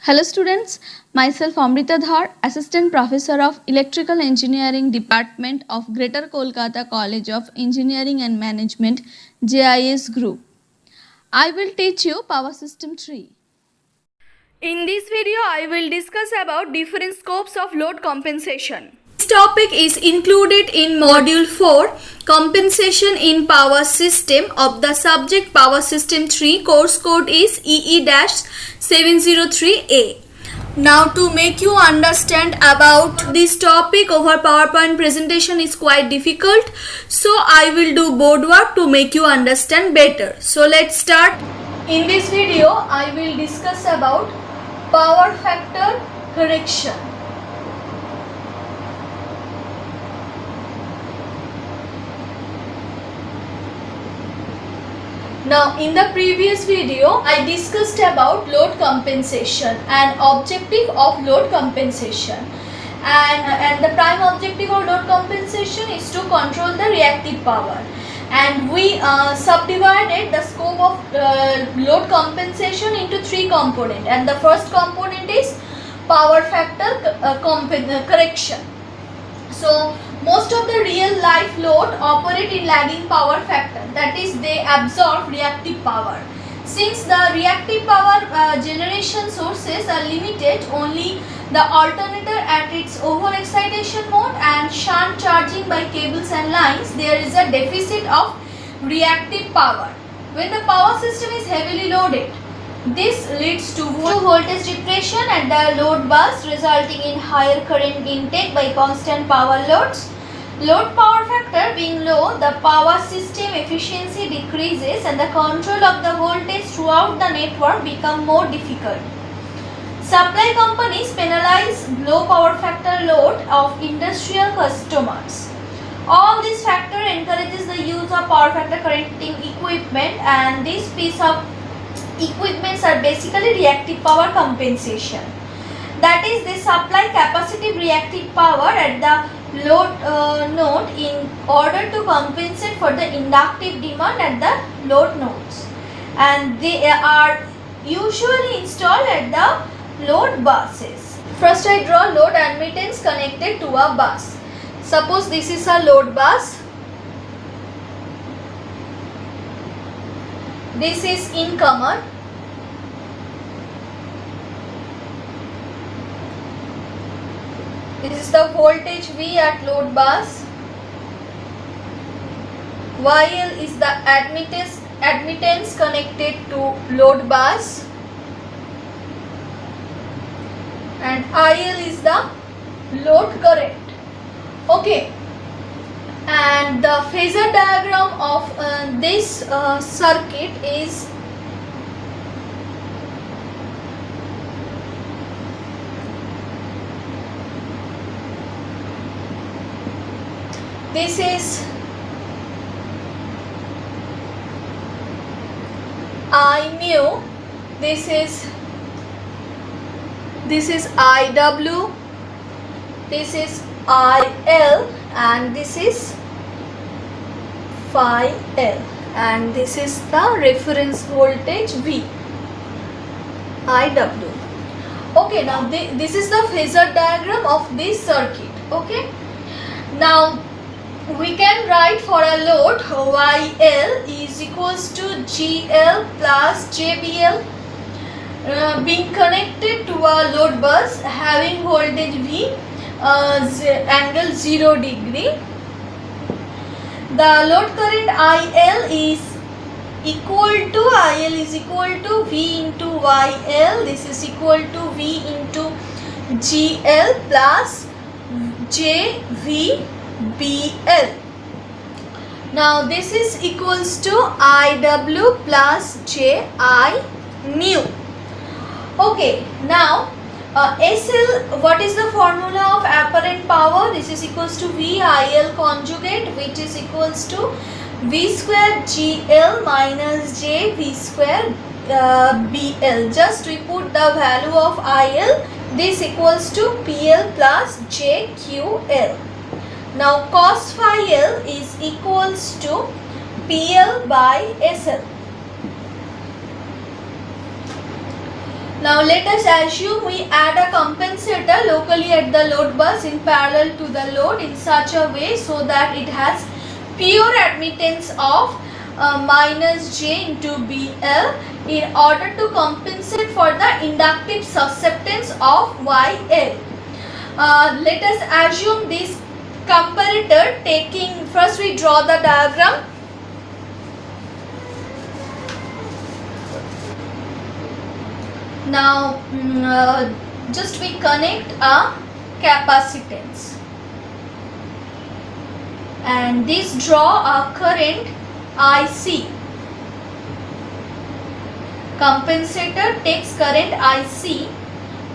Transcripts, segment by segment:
Hello students, myself Amrita Dhar, Assistant Professor of Electrical Engineering Department of Greater Kolkata College of Engineering and Management, JIS Group. I will teach you Power System 3. In this video, I will discuss about different scopes of load compensation. This topic is included in Module 4, Compensation in Power System of the subject Power System 3. Course code is EE-703A. Now to make you understand about this topic over PowerPoint presentation is quite difficult. So I will do board work to make you understand better. So let's start. In this video, I will discuss about power factor correction. Now in the previous video I discussed about load compensation and objective of load compensation, and the prime objective of load compensation is to control the reactive power, and we subdivided the scope of load compensation into three components, and the first component is power factor correction. So most of the real life load operate in lagging power factor, that is they absorb reactive power. Since the reactive power generation sources are limited, only the alternator at its overexcitation mode and shunt charging by cables and lines, there is a deficit of reactive power. When the power system is heavily loaded, this leads to voltage depression at the load bus, resulting in higher current intake by constant power loads. Load power factor being low, the power system efficiency decreases and the control of the voltage throughout the network become more difficult. Supply companies penalize low power factor load of industrial customers. All this factor encourages the use of power factor correcting equipment, and this piece of equipments are basically reactive power compensation. That is, they supply capacitive reactive power at the load node in order to compensate for the inductive demand at the load nodes, and they are usually installed at the load buses. First I draw load admittance connected to a bus. Suppose this is a load bus. This is in common. This is the voltage V at load bus. YL is the admittance connected to load bus, and IL is the load current. Okay, and the phasor diagram of this circuit is this is I mu, this is IW, this is IL, and this is phi L, and this is the reference voltage V, IW. Okay, now this is the phasor diagram of this circuit. Okay, now we can write for a load YL is equals to GL plus JBL being connected to a load bus having voltage V angle 0 degree. The load current IL is equal to V into YL. This is equal to V into GL plus JVBL. Now this is equals to IW plus JI mu. Okay, now SL, what is the formula of apparent power? This is equals to VIL conjugate, which is equals to V square GL minus J V square BL. Just we put the value of IL. This equals to PL plus JQL. Now cos phi L is equals to PL by SL. Now let us assume we add a compensator locally at the load bus in parallel to the load in such a way so that it has pure admittance of minus j into BL in order to compensate for the inductive susceptance of YL. Let us assume this comparator taking, first we draw the diagram. Now just we connect a capacitance and this draw a current IC. Compensator takes current IC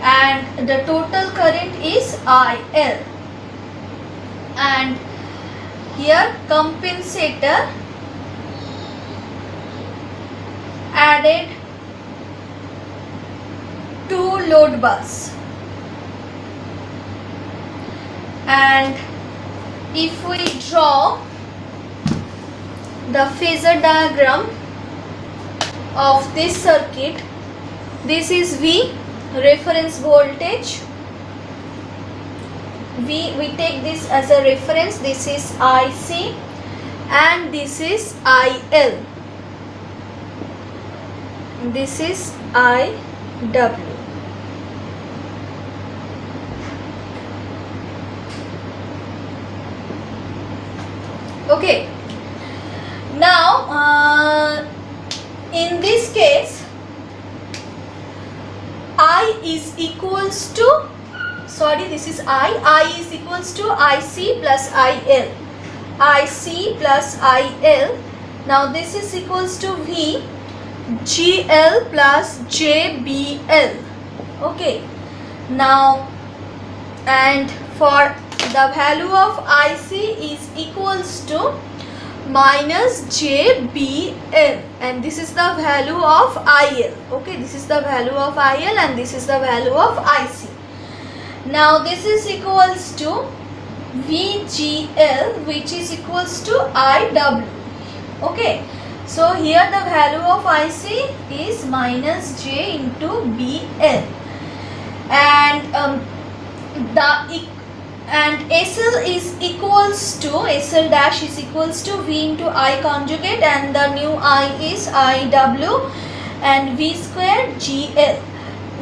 and the total current is IL, and here compensator added to load bus, and if we draw the phasor diagram of this circuit, this is V, reference voltage. We take this as a reference, this is IC and this is IL, this is IW. Okay, now in this case I is equals to, sorry, this is I is equals to IC plus IL, IC plus IL. Now this is equals to V GL plus JBL. Okay, now and for the value of IC is equals to minus JBL, and this is the value of IL. Okay, this is the value of IL and this is the value of IC. Now this is equals to VGL, which is equals to IW. Okay, so here the value of IC is minus J into BL, and SL is equals to, SL dash is equals to V into I conjugate, and the new I is IW and V square GL.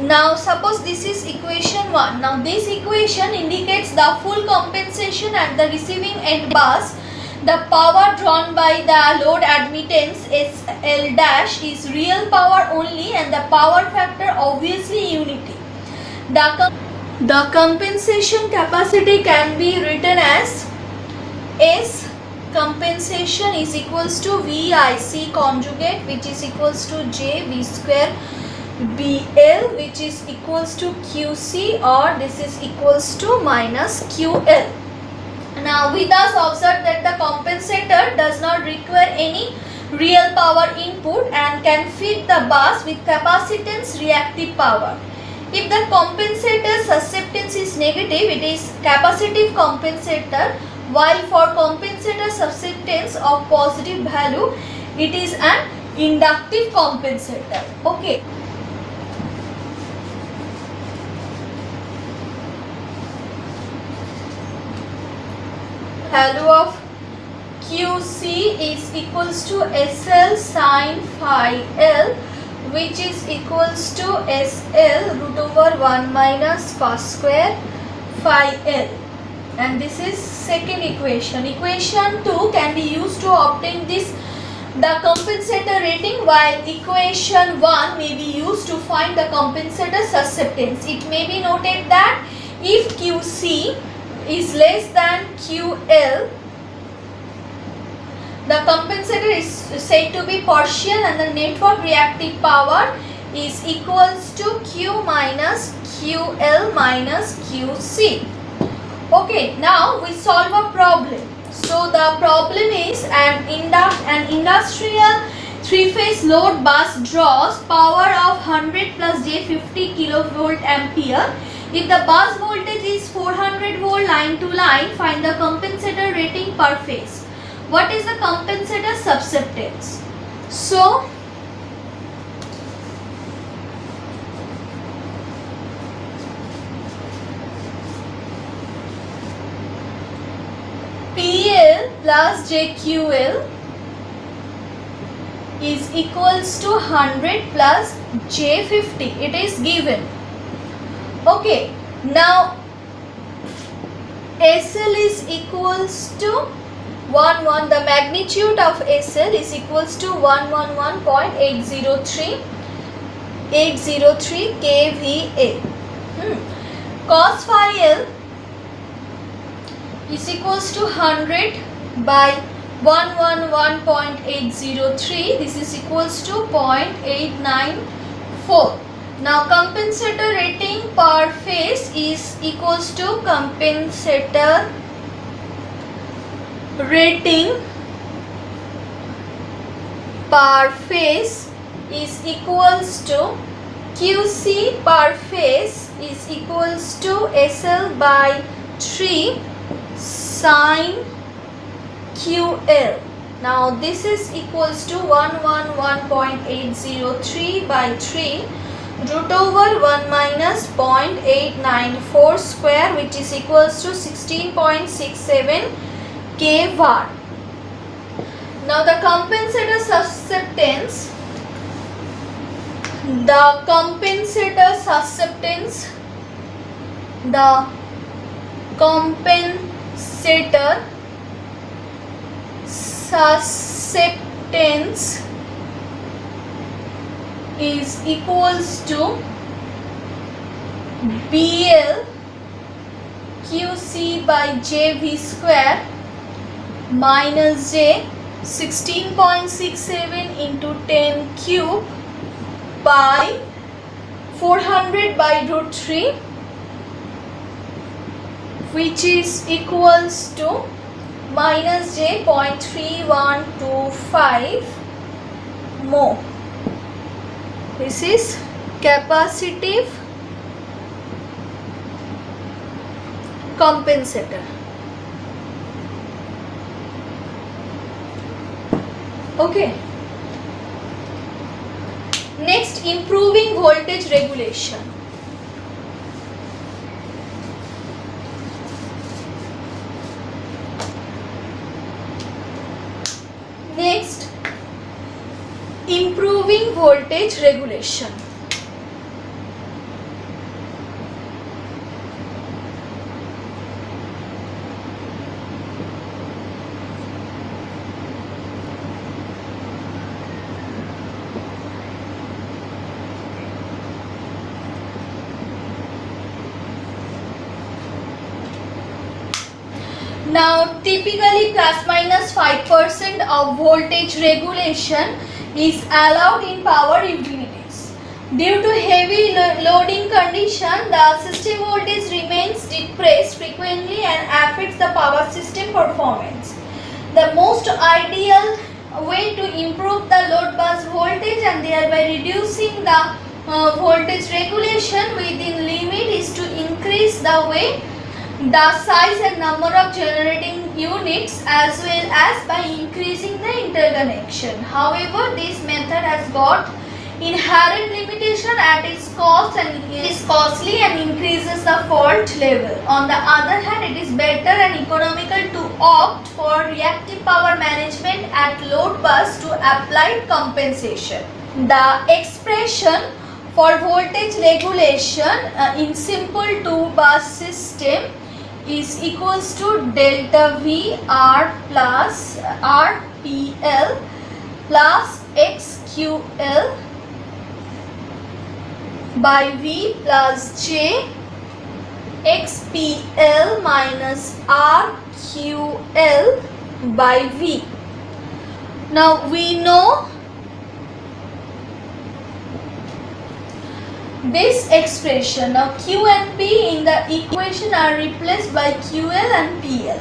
Now suppose this is equation 1. Now this equation indicates the full compensation at the receiving end bus. The power drawn by the load admittance SL dash is real power only and the power factor obviously unity. The compensation capacity can be written as S compensation is equals to VIC conjugate, which is equals to J V square BL, which is equals to QC, or this is equals to minus QL. Now we thus observe that the compensator does not require any real power input and can feed the bus with capacitance reactive power. If the compensator susceptance is negative, it is capacitive compensator, while for compensator susceptance of positive value, it is an inductive compensator. Okay. Value of QC is equals to SL sin phi L, which is equals to SL root over 1 minus cos square phi L, and this is second equation. Equation 2 can be used to obtain this the compensator rating, while equation 1 may be used to find the compensator susceptance. It may be noted that if QC is less than QL, the compensator is said to be partial and the network reactive power is equals to Q minus QL minus QC. Okay, now we solve a problem. So the problem is an industrial 3-phase load bus draws power of 100 plus J50 kilovolt ampere. If the bus voltage is 400 volt line to line, find the compensator rating per phase. What is the compensator susceptance? So plus JQL is equals to 100 plus J50. It is given. Okay, now SL is equals to 11. The magnitude of SL is equals to 111.803 kVA. Cos phi L is equals to 100 by 111.803. This is equals to 0.894. Now compensator rating per phase is equals to compensator rating per phase is equals to QC per phase is equals to SL by 3 sin QL. Now this is equals to 111.803 by 3 root over 1 minus 0.894 square, which is equals to 16.67 kVAR. Now the compensator susceptance, is equals to BL QC by JV square minus J 16.67 into 10 cube by 400 by root 3, which is equals to minus J 0.3125 mho. This is capacitive compensator. Okay. Next, improving voltage regulation. Next, improving voltage regulation. Now typically plus minus 5% of voltage regulation is allowed in power utilities. Due to heavy loading condition, the system voltage remains depressed frequently and affects the power system performance. The most ideal way to improve the load bus voltage and thereby reducing the voltage regulation within limit is to increase the size and number of generating units as well as by increasing the interconnection. However, this method has got inherent limitation at its cost and it is costly and increases the fault level. On the other hand, it is better and economical to opt for reactive power management at load bus to apply compensation. The expression for voltage regulation in simple two bus system is equals to delta V R plus RPL plus XQL by V plus J XPL minus RQL by V. Now we know this expression. Now Q and P in the equation are replaced by QL and PL.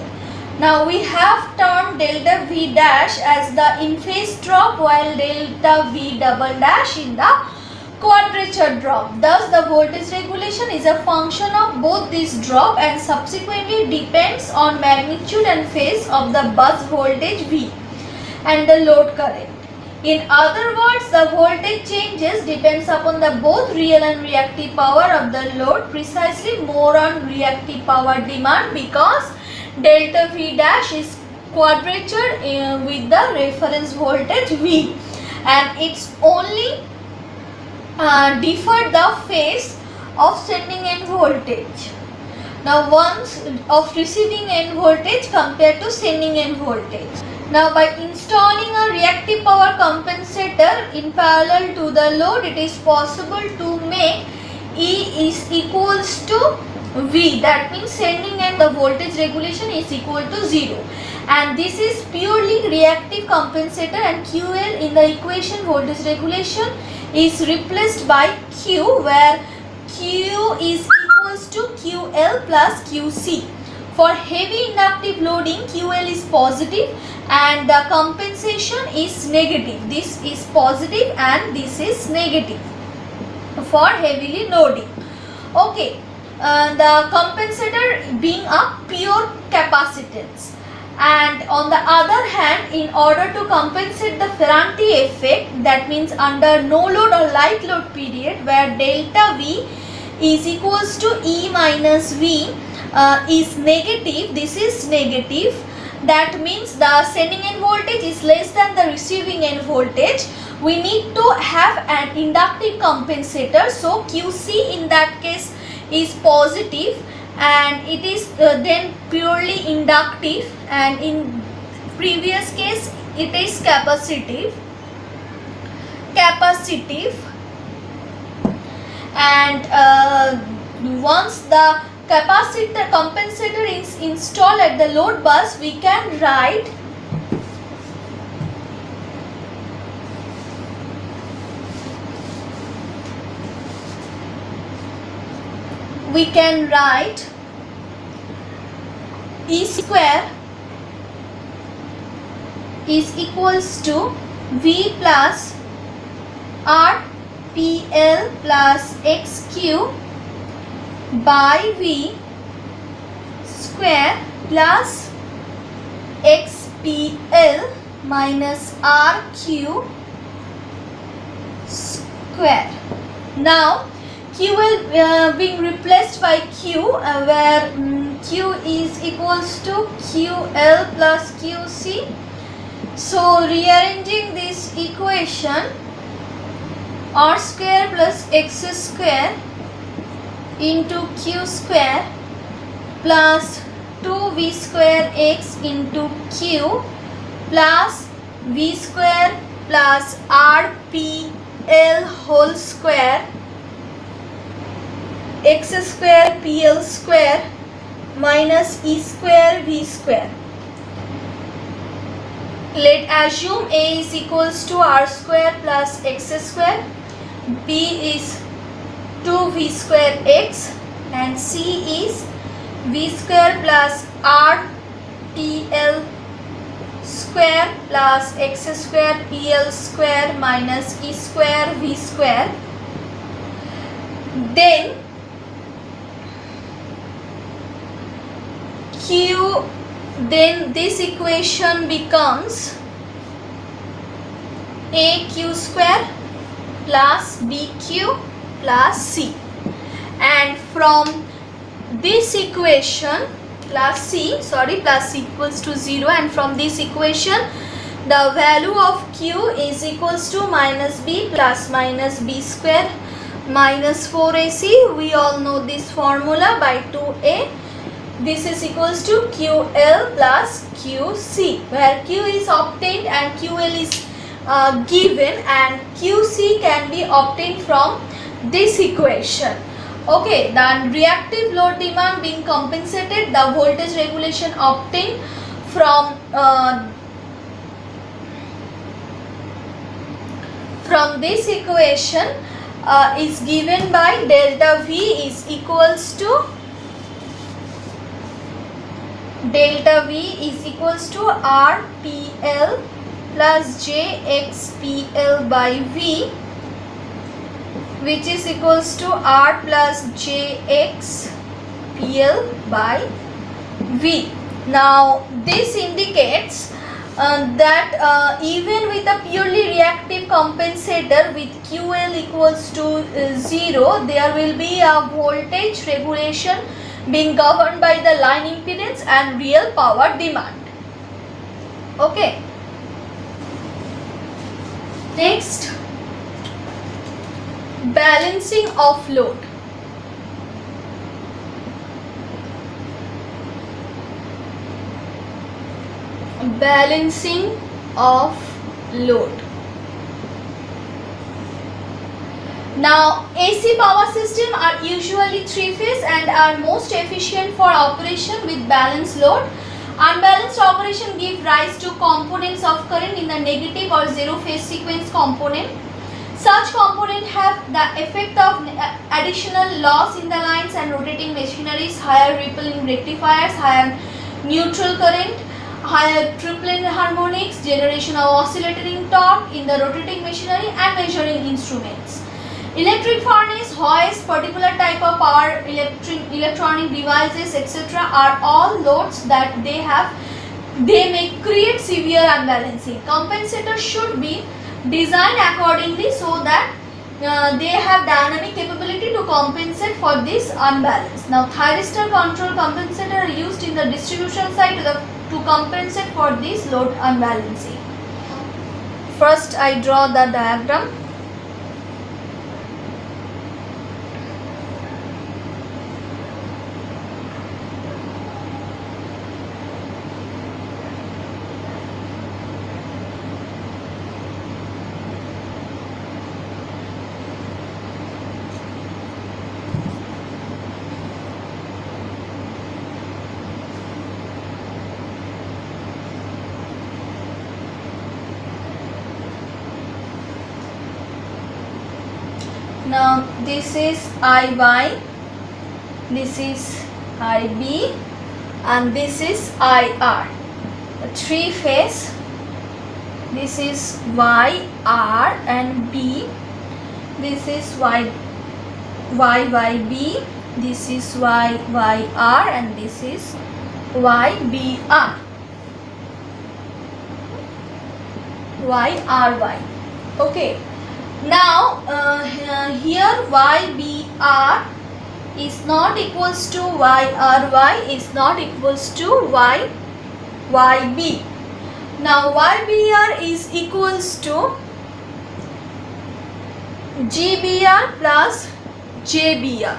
Now we have termed delta V dash as the in phase drop while delta V double dash in the quadrature drop. Thus the voltage regulation is a function of both this drop and subsequently depends on magnitude and phase of the bus voltage V and the load current. In other words, the voltage changes depends upon the both real and reactive power of the load, precisely more on reactive power demand because delta V dash is quadrature with the reference voltage V, and it's only differ the phase of sending end voltage. Now once of receiving end voltage compared to sending end voltage. Now by installing a reactive power compensator in parallel to the load, it is possible to make E is equals to V. That means sending end the voltage regulation is equal to 0. And this is purely reactive compensator, and QL in the equation voltage regulation is replaced by Q, where Q is equals to QL plus QC. For heavy inductive loading, QL is positive and the compensation is negative. This is positive and this is negative for heavily loading. Okay, the compensator being a pure capacitance. And on the other hand, in order to compensate the Ferranti effect, that means under no load or light load period, where delta V is equals to E minus V is negative, this is negative, that means the sending end voltage is less than the receiving end voltage. We need to have an inductive compensator, so QC in that case is positive and it is then purely inductive, and in previous case it is capacitive, and once the capacitor compensator is installed at the load bus, we can write E square is equals to V plus RPL plus XQ by V square plus XPL minus RQ square. Now Q will being replaced by Q, where Q is equals to QL plus QC. So rearranging this equation, R square plus X square into Q square plus 2V square X into Q plus V square plus RPL whole square X square PL square minus E square V square. Let assume A is equals to R square plus X square, B is 2V square X, and C is V square plus RPL square plus X square PL square minus E square V square. Then this equation becomes AQ square plus BQ plus C, and from this equation plus C equals to 0, and from this equation the value of Q is equals to minus B plus minus B square minus 4AC. We all know this formula by 2A. This is equals to QL plus QC, where Q is obtained and QL is given, and QC can be obtained from this equation. Okay, then reactive load demand being compensated, the voltage regulation obtained from this equation is given by delta V is equals to RPL plus JXPL by V, which is equals to R plus JXPL by V. Now this indicates that even with a purely reactive compensator with QL equals to 0, there will be a voltage regulation being governed by the line impedance and real power demand. Okay. Next, balancing of load. Balancing of load. Now, AC power systems are usually three-phase and are most efficient for operation with balanced load. Unbalanced operation give rise to components of current in the negative or zero phase sequence component. Such components have the effect of additional loss in the lines and rotating machineries, higher ripple in rectifiers, higher neutral current, higher triplet harmonics, generation of oscillating torque in the rotating machinery and measuring instruments. Electric furnace, hoist, particular type of power, electronic devices, etc. are all loads that they may create severe unbalancing. Compensators should be designed accordingly so that they have dynamic capability to compensate for this unbalance. Now, thyristor control compensator are used in the distribution side to compensate for this load unbalancing. First, I draw the diagram. Now, this is IY, this is IB, and this is IR. Three phase. This is YR and B. This is YYB. This is YYR and this is YBR. YRY. Okay. Now here YBR is not equals to YRY is not equals to YYB. Now YBR is equals to GBR plus JBR.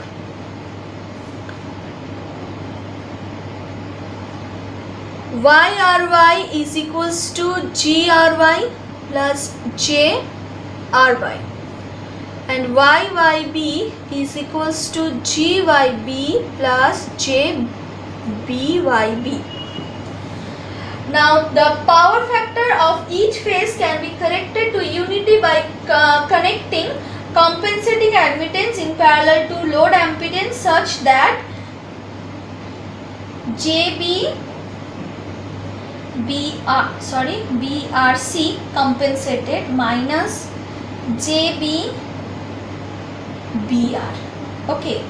YRY is equals to GRY plus JRY and YYB is equals to GYB plus JBYB. Now the power factor of each phase can be corrected to unity by connecting compensating admittance in parallel to load impedance such that BRC compensated minus JBBR. Okay,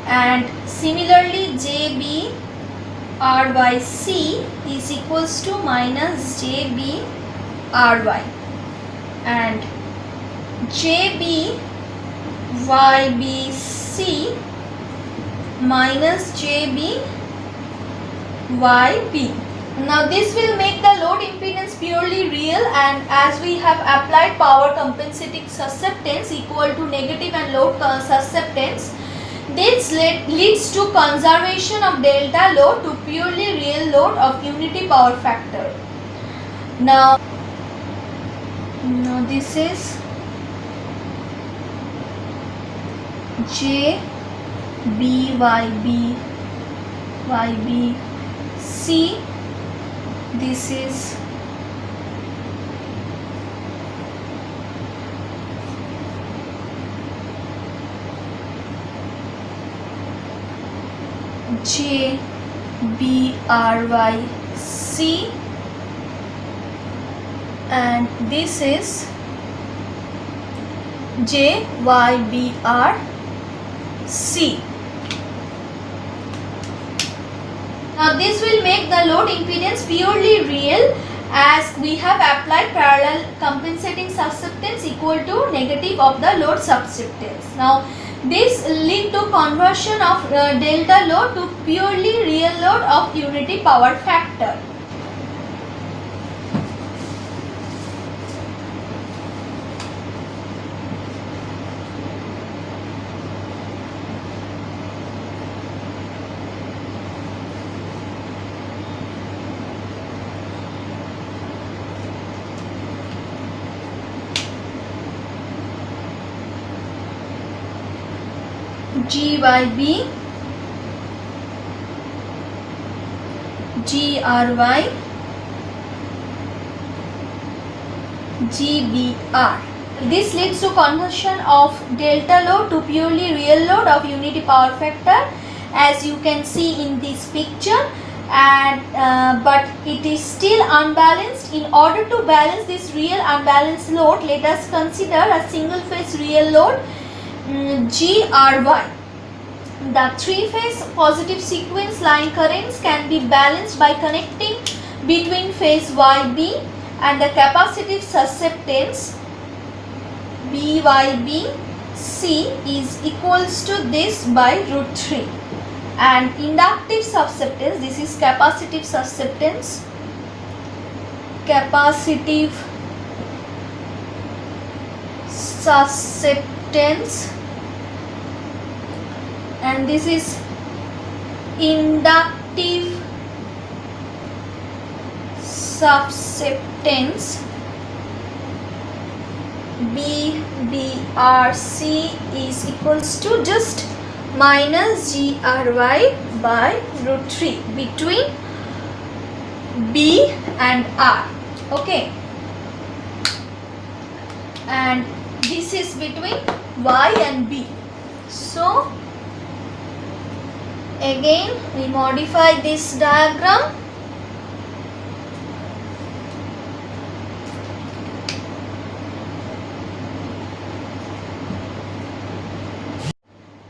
and similarly JBR by C is equals to minus JBRY and JBYBC minus JBYB. Now this will make the load impedance purely real, and as we have applied power compensating susceptance equal to negative and load susceptance, this leads to conservation of delta load to purely real load of unity power factor. Now this is JBYBYBC. This is JBRYC and this is JYBRC. Now this will make the load impedance purely real as we have applied parallel compensating susceptance equal to negative of the load susceptance. Now this lead to conversion of delta load to purely real load of unity power factor. GYB, GRY, GBR. This leads to conversion of delta load to purely real load of unity power factor, as you can see in this picture, and but it is still unbalanced. In order to balance this real unbalanced load, let us consider a single phase real load GRY. The three-phase positive sequence line currents can be balanced by connecting between phase YB and the capacitive susceptance BYBC is equals to this by root 3, and inductive susceptance, this is capacitive susceptance, and this is inductive susceptance BBRC is equals to just minus GRY by root 3 between B and R. Okay, and this is between Y and B. So again we modify this diagram.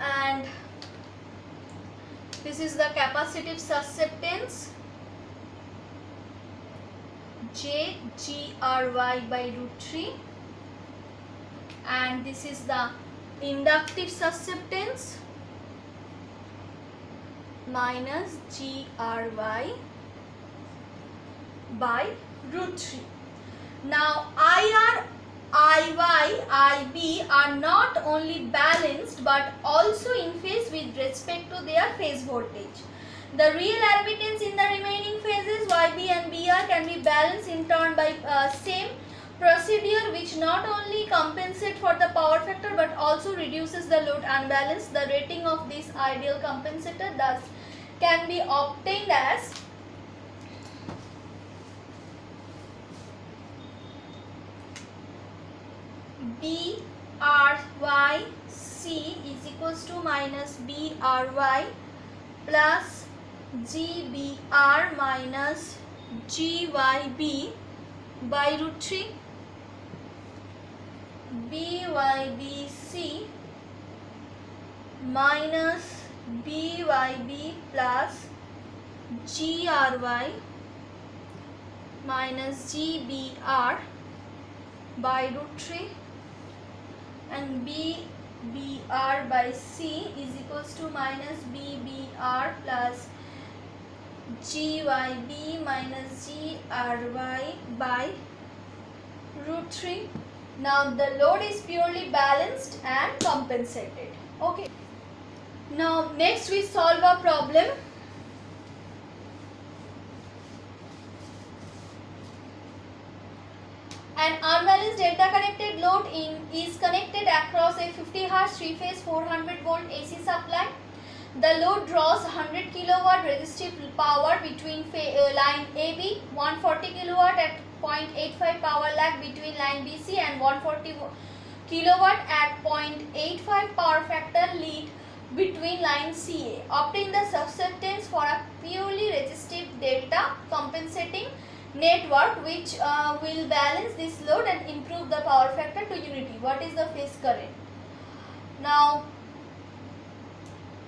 And this is the capacitive susceptance JGRY by root 3, and this is the inductive susceptance minus GRY by root 3. Now IR, IY, IB are not only balanced but also in phase with respect to their phase voltage. The real admittance in the remaining phases YB and BR can be balanced in turn by same procedure, which not only compensate for the power factor but also reduces the load unbalance. The rating of this ideal compensator thus can be obtained as BRYC is equals to minus BRY plus GBR minus GYB by root 3. BYBC minus BYB plus GRY minus GBR by root 3, and BBR by C is equals to minus BBR plus GYB minus GRY by root 3. Now the load is purely balanced and compensated. Okay. Now next we solve a problem. An unbalanced delta connected load is connected across a 50 Hz 3-phase 400 volt AC supply. The load draws 100 kilowatt resistive power between line AB, 140 kilowatt at 0.85 power lag between line BC, and 140 kilowatt at 0.85 power factor lead between line CA. Obtain the susceptance for a purely resistive delta compensating network which will balance this load and improve the power factor to unity. What is the phase current? Now,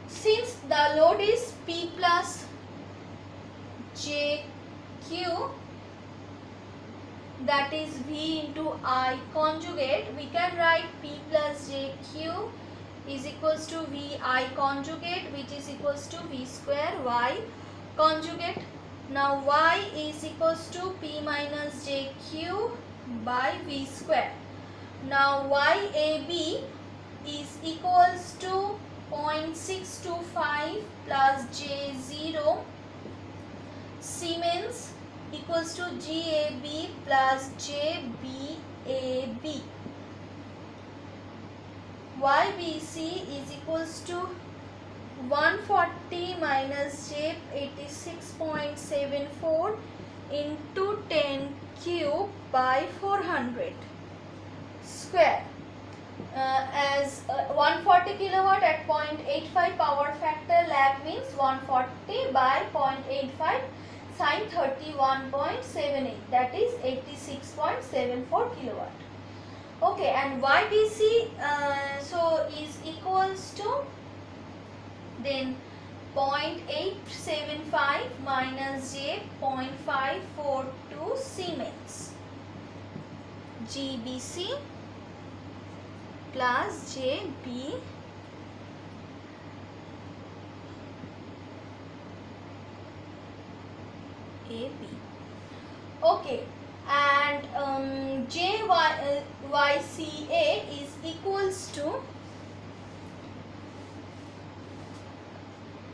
since the load is P plus JQ, that is V into I conjugate, we can write P plus JQ is equals to V I conjugate, which is equals to V square Y conjugate. Now Y is equals to P minus JQ by V square. Now YAB is equals to 0.625 plus J0 Siemens equals to GAB plus JBAB. YBC is equals to 140 minus J 86.74 into 10 cube by 400 square. As 140 kilowatt at 0.85 power factor, lag means 140 by 0.85 sin 31.78, that is 86.74 kilowatt. Okay, and YBC so is equals to then 0.875 minus J 0.542 Siemens GBC plus JB AB. Okay, and YCA is equals to,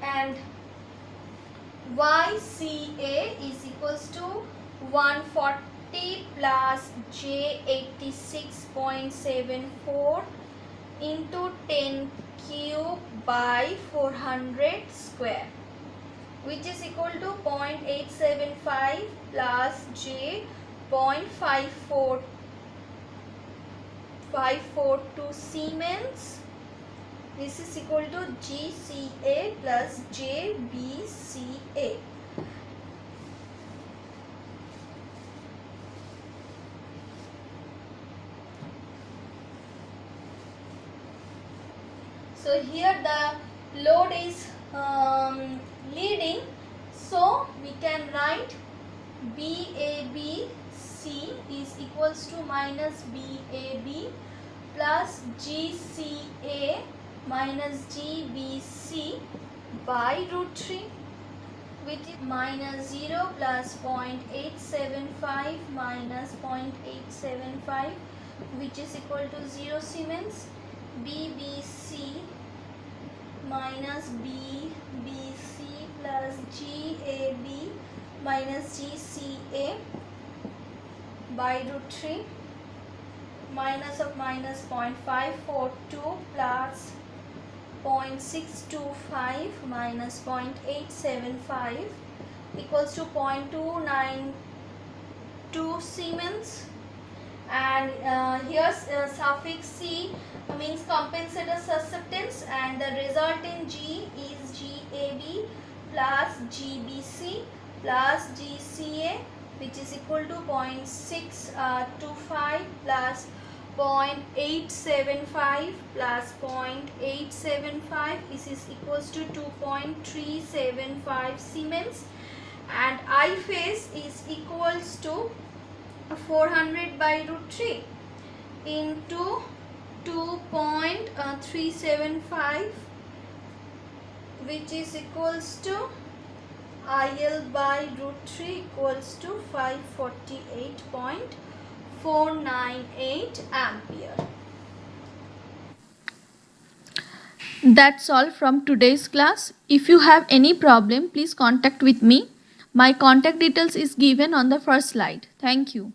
and YCA is equals to 140 plus J 86.74 into 10 cube by 400 square, which is equal to 0.875 plus J 0.542 Siemens. This is equal to GCA plus JBCA. So here the load is leading, so we can write BABC is equals to minus BAB plus GCA minus GBC by root 3, which is minus 0 plus 0.875 minus 0.875, which is equal to 0 Siemens. BBC minus BBC plus GAB minus GCA by root 3, minus of minus 0.542 plus 0.625 minus 0.875 equals to 0.292 Siemens. And here's suffix C means compensator susceptance, and the resultant G is GAB plus GBC plus GCA, which is equal to 0.625 plus 0.875 plus 0.875. This is equals to 2.375 Siemens, and I phase is equals to 400 by root 3 into 2.375, which is equals to IL by root 3 equals to 548.498 ampere. That's all from today's class. If you have any problem, please contact with me. My contact details is given on the first slide. Thank you.